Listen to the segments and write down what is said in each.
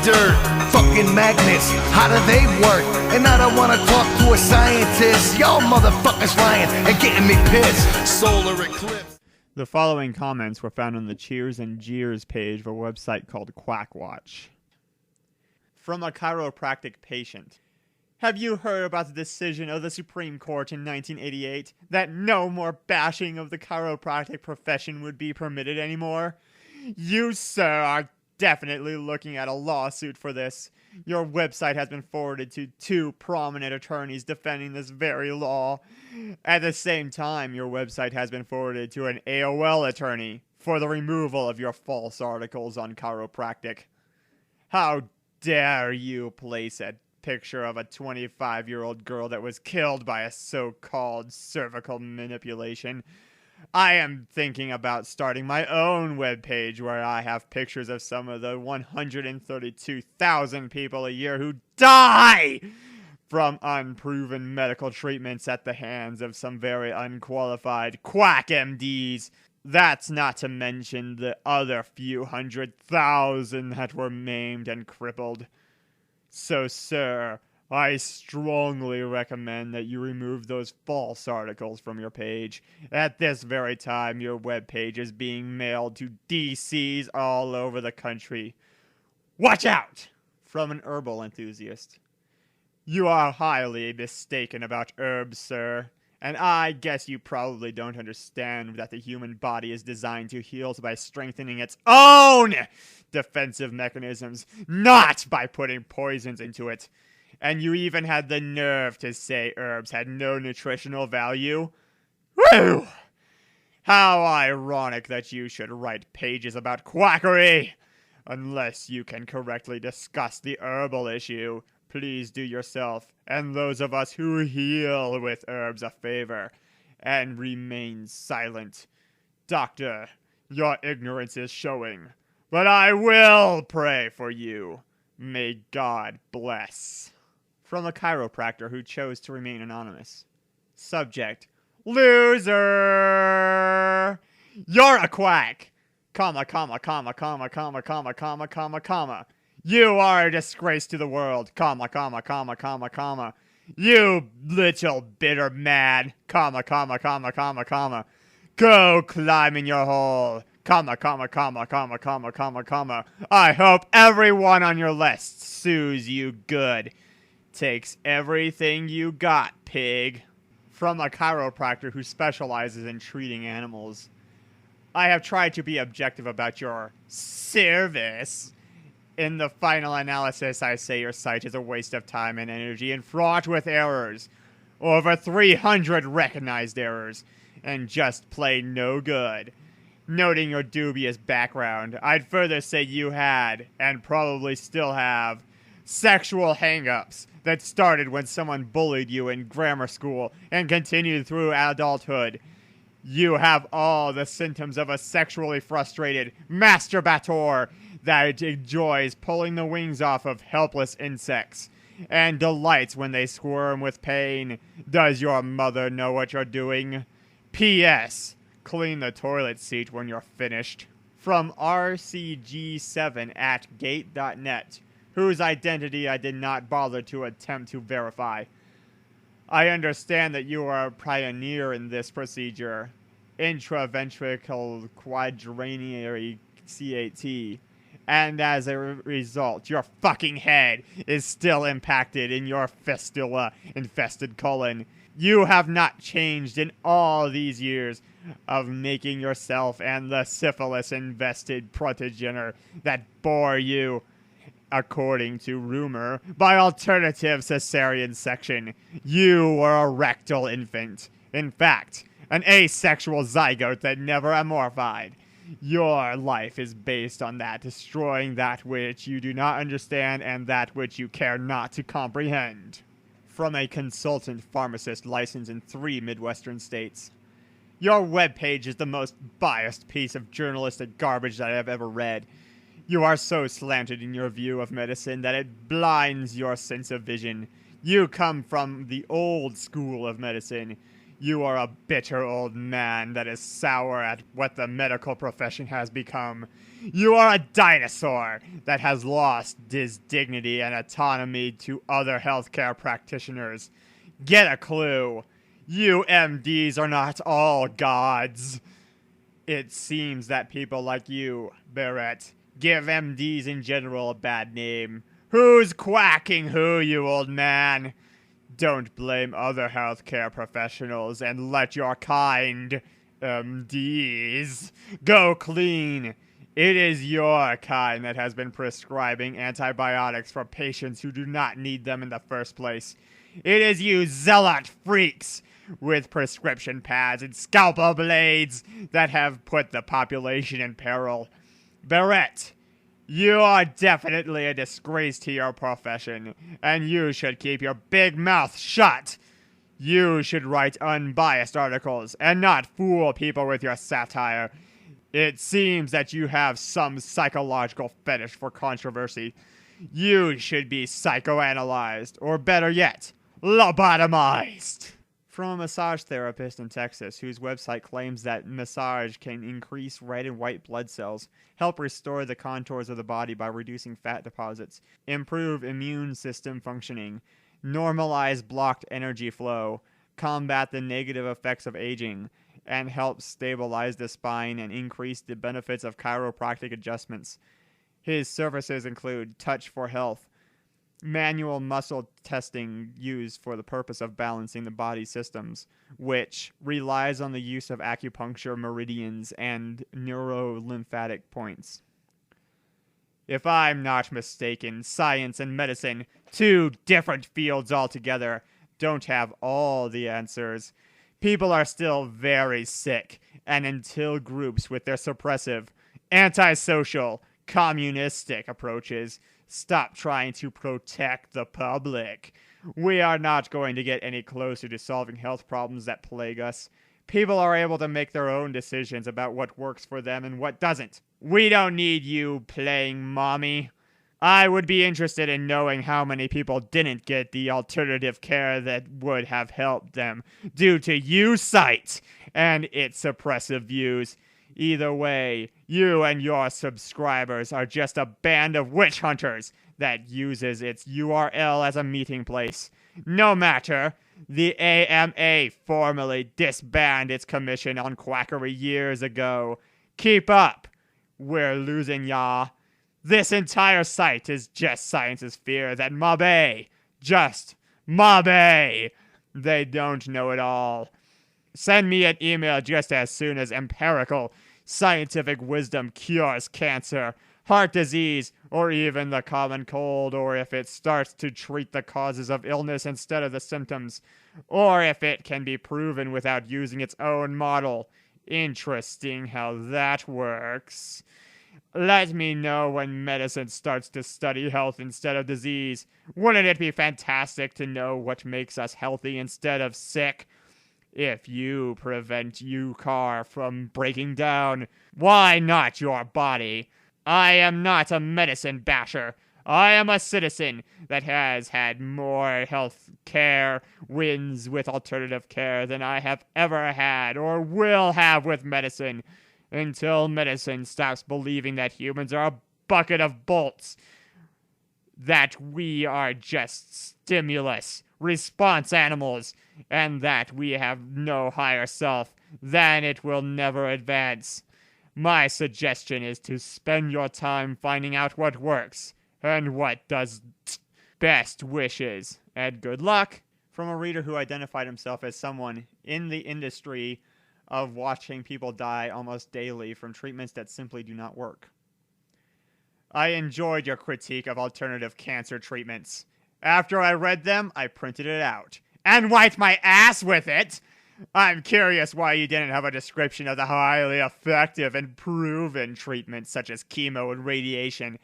dirt. Fucking magnets, how do they work? And I don't wanna talk to a scientist. Y'all motherfuckers lying and getting me pissed. Solar eclipse. The following comments were found on the Cheers and Jeers page of a website called Quack Watch. From a chiropractic patient. Have you heard about the decision of the Supreme Court in 1988 that no more bashing of the chiropractic profession would be permitted anymore? You, sir, are definitely looking at a lawsuit for this. Your website has been forwarded to 2 prominent attorneys defending this very law. At the same time, your website has been forwarded to an AOL attorney for the removal of your false articles on chiropractic. How dare you place a picture of a 25-year-old girl that was killed by a so-called cervical manipulation. I am thinking about starting my own webpage where I have pictures of some of the 132,000 people a year who die from unproven medical treatments at the hands of some very unqualified quack MDs. That's not to mention the other few 100,000 that were maimed and crippled. So, sir, I strongly recommend that you remove those false articles from your page. At this very time, your webpage is being mailed to DCs all over the country. Watch out! From an herbal enthusiast. You are highly mistaken about herbs, sir. And I guess you probably don't understand that the human body is designed to heal by strengthening its own defensive mechanisms, not by putting poisons into it. And you even had the nerve to say herbs had no nutritional value? Whew! How ironic that you should write pages about quackery! Unless you can correctly discuss the herbal issue, please do yourself and those of us who heal with herbs a favor, and remain silent. Doctor, your ignorance is showing, but I will pray for you. May God bless. From a chiropractor who chose to remain anonymous. Subject: loser! You're a quack! Comma, comma, comma, comma, comma, comma, comma, comma, comma. You are a disgrace to the world, comma, comma, comma, comma, comma. You little bitter man, comma, comma, comma, comma, comma. Go climb in your hole, comma, comma, comma, comma, comma, comma, comma. I hope everyone on your list sues you good. Takes everything you got, pig. From a chiropractor who specializes in treating animals. I have tried to be objective about your service. In the final analysis, I say your site is a waste of time and energy and fraught with errors. Over 300 recognized errors, and just plain no good. Noting your dubious background, I'd further say you had, and probably still have, sexual hang-ups that started when someone bullied you in grammar school and continued through adulthood. You have all the symptoms of a sexually frustrated masturbator that enjoys pulling the wings off of helpless insects and delights when they squirm with pain. Does your mother know what you're doing? P.S. Clean the toilet seat when you're finished. From rcg7@gate.net, whose identity I did not bother to attempt to verify. I understand that you are a pioneer in this procedure, intraventricular quadrinary CAT, and as a result, your fucking head is still impacted in your fistula-infested colon. You have not changed in all these years of making yourself and the syphilis-invested progenitor that bore you, according to rumor, by alternative cesarean section. You were a rectal infant. In fact, an asexual zygote that never amorphied. Your life is based on that, destroying that which you do not understand and that which you care not to comprehend. From a consultant pharmacist licensed in 3 Midwestern states. Your webpage is the most biased piece of journalistic garbage that I have ever read. You are so slanted in your view of medicine that it blinds your sense of vision. You come from the old school of medicine. You are a bitter old man that is sour at what the medical profession has become. You are a dinosaur that has lost his dignity and autonomy to other healthcare practitioners. Get a clue. You MDs are not all gods. It seems that people like you, Barrett, give MDs in general a bad name. Who's quacking who, you old man? Don't blame other healthcare professionals and let your kind, MDs, go clean. It is your kind that has been prescribing antibiotics for patients who do not need them in the first place. It is you zealot freaks with prescription pads and scalpel blades that have put the population in peril. Barrett, you are definitely a disgrace to your profession, and you should keep your big mouth shut. You should write unbiased articles and not fool people with your satire. It seems that you have some psychological fetish for controversy. You should be psychoanalyzed, or better yet, lobotomized. From a massage therapist in Texas whose website claims that massage can increase red and white blood cells, help restore the contours of the body by reducing fat deposits, improve immune system functioning, normalize blocked energy flow, combat the negative effects of aging, and help stabilize the spine and increase the benefits of chiropractic adjustments. His services include Touch for Health, manual muscle testing used for the purpose of balancing the body systems, which relies on the use of acupuncture meridians and neurolymphatic points. If I'm not mistaken, science and medicine, two different fields altogether, don't have all the answers. People are still very sick, and until groups with their suppressive, antisocial, communistic approaches stop trying to protect the public, we are not going to get any closer to solving health problems that plague us. People are able to make their own decisions about what works for them and what doesn't. We don't need you playing mommy. I would be interested in knowing how many people didn't get the alternative care that would have helped them due to you site and its suppressive views. Either way, you and your subscribers are just a band of witch hunters that uses its URL as a meeting place. No matter, the AMA formally disbanded its commission on quackery years ago. Keep up. We're losing ya. This entire site is just science's fear that Mabe, just Mabe, they don't know it all. Send me an email just as soon as empirical scientific wisdom cures cancer, heart disease, or even the common cold, or if it starts to treat the causes of illness instead of the symptoms, or if it can be proven without using its own model. Interesting how that works. Let me know when medicine starts to study health instead of disease. Wouldn't it be fantastic to know what makes us healthy instead of sick? If you prevent your car from breaking down, why not your body? I am not a medicine basher. I am a citizen that has had more health care wins with alternative care than I have ever had or will have with medicine, until medicine stops believing that humans are a bucket of bolts, that we are just stimulus response animals, and that we have no higher self, then it will never advance. My suggestion is to spend your time finding out what works and what does. Best wishes and good luck. From a reader who identified himself as someone in the industry of watching people die almost daily from treatments that simply do not work. I enjoyed your critique of alternative cancer treatments. After I read them, I printed it out and wiped my ass with it. I'm curious why you didn't have a description of the highly effective and proven treatments such as chemo and radiation.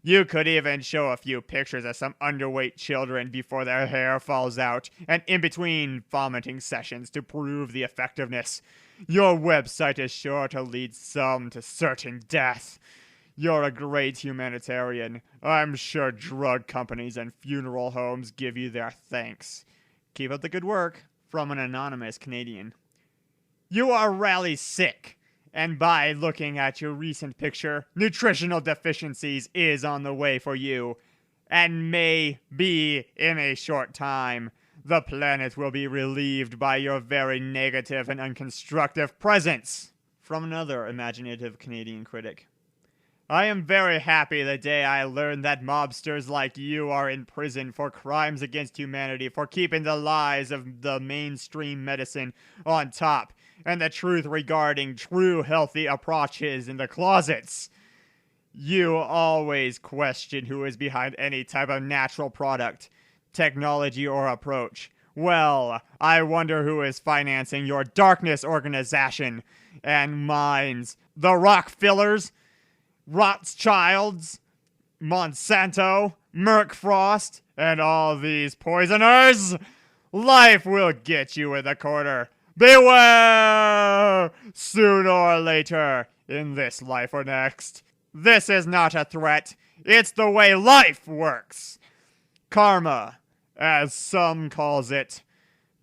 You could even show a few pictures of some underweight children before their hair falls out and in between vomiting sessions to prove the effectiveness. Your website is sure to lead some to certain death. You're a great humanitarian. I'm sure drug companies and funeral homes give you their thanks. Keep up the good work. From an anonymous Canadian. You are really sick, and by looking at your recent picture, nutritional deficiencies is on the way for you, and may be in a short time. The planet will be relieved by your very negative and unconstructive presence. From another imaginative Canadian critic. I am very happy the day I learned that mobsters like you are in prison for crimes against humanity, for keeping the lies of the mainstream medicine on top, and the truth regarding true healthy approaches in the closets. You always question who is behind any type of natural product, technology, or approach. Well, I wonder who is financing your darkness organization and mines. The Rockefellers, Rothschilds, Monsanto, Merck Frost, and all these poisoners. Life will get you in the corner. Beware! Sooner or later, in this life or next. This is not a threat. It's the way life works. Karma, as some calls it.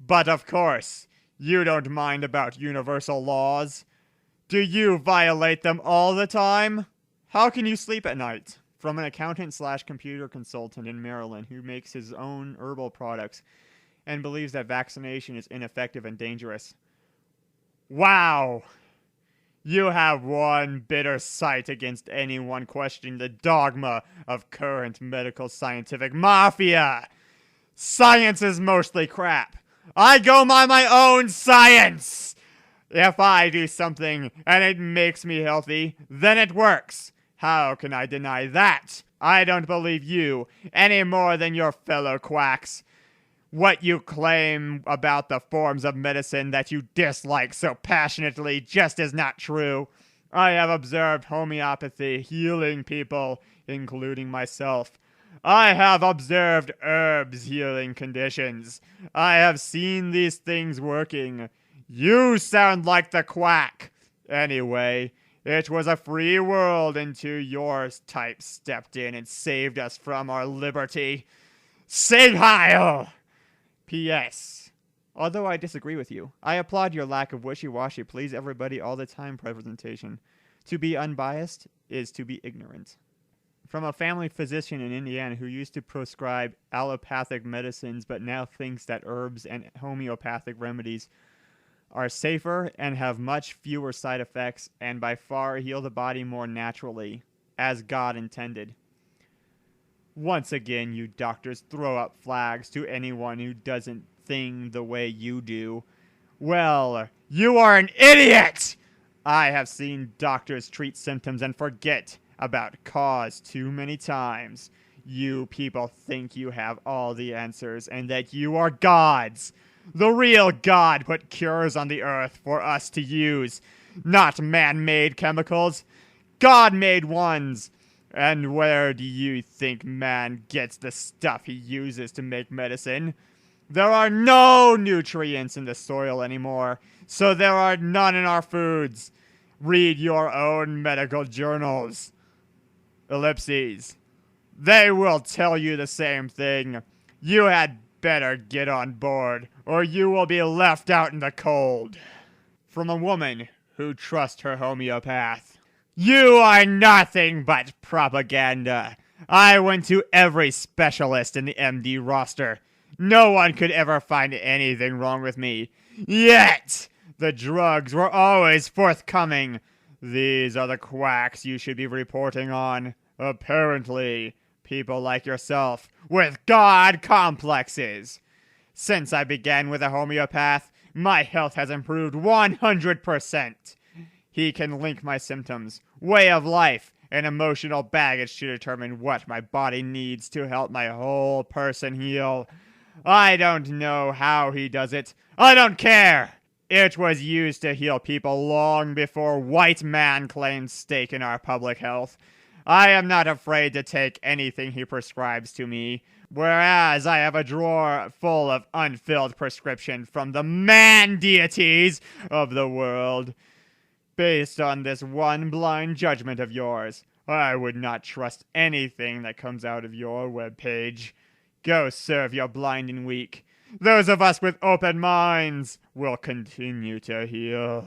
But of course, you don't mind about universal laws. Do you violate them all the time? How can you sleep at night? From an accountant/computer consultant in Maryland who makes his own herbal products and believes that vaccination is ineffective and dangerous. Wow! You have one bitter sight against anyone questioning the dogma of current medical scientific mafia. Science is mostly crap. I go by my own science! If I do something and it makes me healthy, then it works. How can I deny that? I don't believe you any more than your fellow quacks. What you claim about the forms of medicine that you dislike so passionately just is not true. I have observed homeopathy healing people, including myself. I have observed herbs healing conditions. I have seen these things working. You sound like the quack. Anyway, it was a free world until your type stepped in and saved us from our liberty. Sing Heil! P.S. Although I disagree with you, I applaud your lack of wishy-washy please everybody all the time presentation. To be unbiased is to be ignorant. From a family physician in Indiana who used to prescribe allopathic medicines but now thinks that herbs and homeopathic remedies are safer and have much fewer side effects and by far heal the body more naturally, as God intended. Once again, you doctors throw up flags to anyone who doesn't think the way you do. Well, you are an idiot! I have seen doctors treat symptoms and forget about cause too many times. You people think you have all the answers and that you are gods. The real God put cures on the earth for us to use, not man-made chemicals. God made ones. And where do you think man gets the stuff he uses to make medicine? There are no nutrients in the soil anymore, so there are none in our foods. Read your own medical journals. Ellipses. They will tell you the same thing. You had better get on board, or you will be left out in the cold. From a woman who trusts her homeopath. You are nothing but propaganda. I went to every specialist in the MD roster. No one could ever find anything wrong with me. Yet, the drugs were always forthcoming. These are the quacks you should be reporting on. Apparently, people like yourself with God complexes. Since I began with a homeopath, my health has improved 100%. He can link my symptoms, way of life, and emotional baggage to determine what my body needs to help my whole person heal. I don't know how he does it. I don't care. It was used to heal people long before white man claimed stake in our public health. I am not afraid to take anything he prescribes to me, whereas I have a drawer full of unfilled prescriptions from the man deities of the world. Based on this one blind judgment of yours, I would not trust anything that comes out of your webpage. Go serve your blind and weak. Those of us with open minds will continue to heal.